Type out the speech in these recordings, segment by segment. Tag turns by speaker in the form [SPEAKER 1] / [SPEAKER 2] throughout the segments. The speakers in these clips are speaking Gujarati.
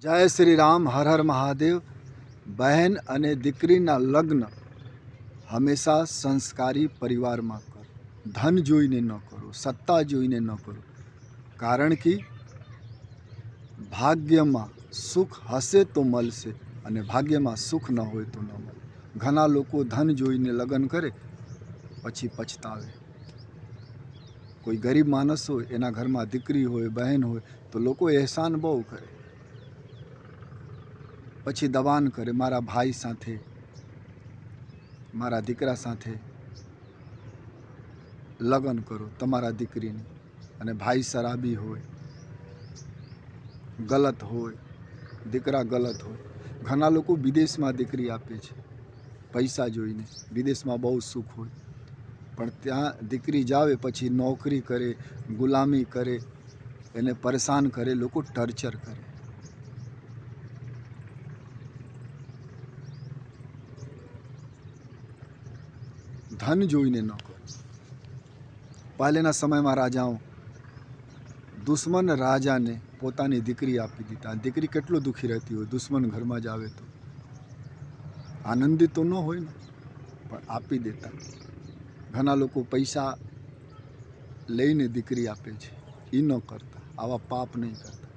[SPEAKER 1] જય શ્રી રામ, હર હર મહાદેવ. બહેન અને દીકરીના લગ્ન હંમેશા સંસ્કારી પરિવારમાં કરો. ધન જોઈને ન કરો, સત્તા જોઈને ન કરો. કારણ કે ભાગ્યમાં સુખ હશે તો મળશે અને ભાગ્યમાં સુખ ન હોય તો ન મળે. ઘણા લોકો ધન જોઈને લગ્ન કરે પછી પછતાવે. કોઈ ગરીબ માણસ હોય, એના ઘરમાં દીકરી હોય, બહેન હોય તો લોકો એહસાન બહુ કરે, પછી દબાણ કરે. મારા ભાઈ સાથે, મારા દીકરા સાથે લગ્ન કરો તમારા દીકરીની. અને ભાઈ શરાબી હોય, ગલત હોય, દીકરા ગલત હોય. ઘણા લોકો વિદેશમાં દીકરી આપે છે પૈસા જોઈને. વિદેશમાં બહુ સુખ હોય, પણ ત્યાં દીકરી જાવે પછી નોકરી કરે, ગુલામી કરે, એને પરેશાન કરે, લોકો ટર્ચર કરે. ધન જોઈને ન કરો. પહેલેના સમયમાં રાજાઓ દુશ્મન રાજાને પોતાની દીકરી આપી દીધા. દીકરી કેટલો દુઃખી રહેતી હોય, દુશ્મન ઘરમાં જ આવે તો આનંદિત તો ન હોય ને, પણ આપી દેતા. ઘણા લોકો પૈસા લઈને દીકરી આપે છે, એ ન કરતા. આવા પાપ નહીં કરતા.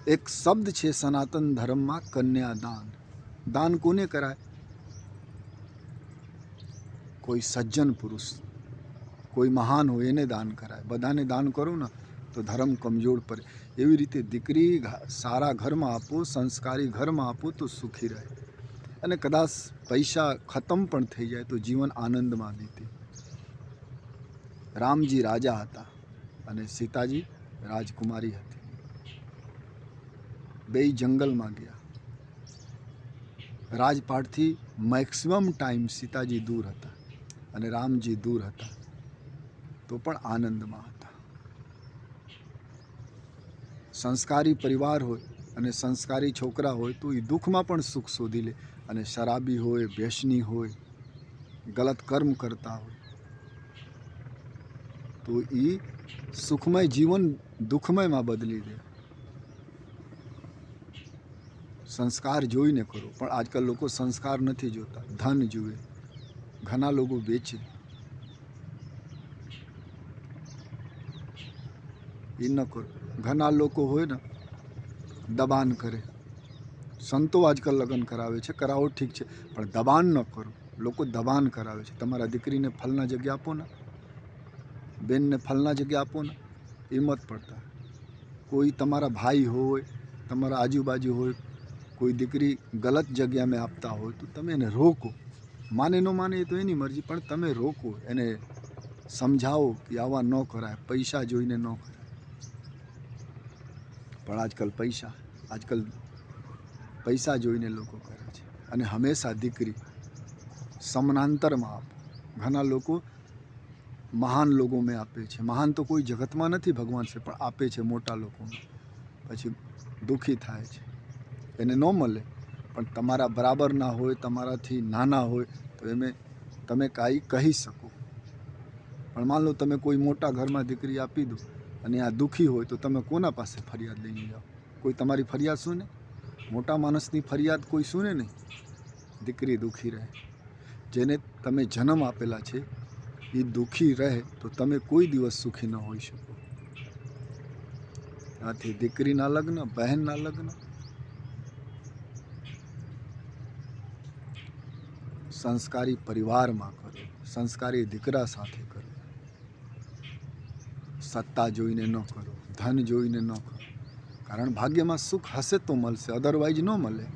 [SPEAKER 1] એક શબ્દ છે સનાતન ધર્મમાં, કન્યાદાન. દાન કોને કરાય? કોઈ સજ્જન પુરુષ, કોઈ મહાન હોય એને દાન કરાય. બધાને દાન કરો ને તો ધર્મ કમજોર પડે. એવી રીતે દીકરી સારા ઘરમાં આપો, સંસ્કારી ઘરમાં આપો તો સુખી રહે. અને કદાચ પૈસા ખતમ પણ થઈ જાય તો જીવન આનંદમાં વીતે. રામજી રાજા હતા અને સીતાજી રાજકુમારી હતી. બેય જંગલમાં ગયા. રાજપાટથી મેક્સિમમ ટાઈમ સીતાજી દૂર હતા અને રામજી દૂર હતા, તો પણ આનંદમાં હતા. સંસ્કારી પરિવાર હોય અને સંસ્કારી છોકરા હોય તો એ દુઃખમાં પણ સુખ શોધી લે. અને શરાબી હોય, વ્યસની હોય, ગલત કર્મ કરતા હોય તો એ સુખમય જીવન દુઃખમયમાં બદલી દે. સંસ્કાર જોઈને કરો. પણ આજકાલ લોકો સંસ્કાર નથી જોતા, ધન જુએ. ઘણા લોકો વેચે, એ ન કરો. ઘણા લોકો હોય ને દબાણ કરે. સંતો આજકાલ લગ્ન કરાવે છે, કરાવો ઠીક છે, પણ દબાણ ન કરો. લોકો દબાણ કરાવે છે. તમારા દીકરીને ફલના જગ્યા આપો ને, બેનને ફલના જગ્યા આપો ને, એ મત પડતા. કોઈ તમારા ભાઈ હોય, તમારા આજુબાજુ હોય, કોઈ દીકરી ગલત જગ્યામાં આપતા હોય તો તમે એને રોકો. માને ન માને એ તો એની મરજી, પણ તમે રોકો, એને સમજાવો કે આવા ન કરાય, પૈસા જોઈને ન કરાય. પણ આજકાલ પૈસા જોઈને લોકો કરે છે. અને હંમેશા દીકરી સમાનાંતરમાં આપો. ઘણા લોકો મહાન લોકોમાં આપે છે. મહાન તો કોઈ જગતમાં નથી ભગવાન છે, પણ આપે છે મોટા લોકોને. પછી દુઃખી થાય છે, એને ન મળે. પણ તમારા બરાબરના હોય, તમારાથી નાના હોય તો તમે કાંઈ કહી શકો. પણ માન લો તમે કોઈ મોટા ઘરમાં દીકરી આપી દો અને આ દુઃખી હોય તો તમે કોના પાસે ફરિયાદ લઈને જાઓ? કોઈ તમારી ફરિયાદ સુને? મોટા માણસની ફરિયાદ કોઈ સુને નહીં. દીકરી દુઃખી રહે. જેને તમે જન્મ આપેલા છે એ દુઃખી રહે તો તમે કોઈ દિવસ સુખી ન હોઈ શકો. આથી દીકરીના લગ્ન, બહેનના લગ્ન સંસ્કારી પરિવારમાં કરો, સંસ્કારી દીકરા સાથે કરો. સત્તા જોઈને ન કરો, ધન જોઈને ન કરો. કારણ ભાગ્યમાં સુખ હશે તો મળશે, અદરવાઇઝ ન મળે.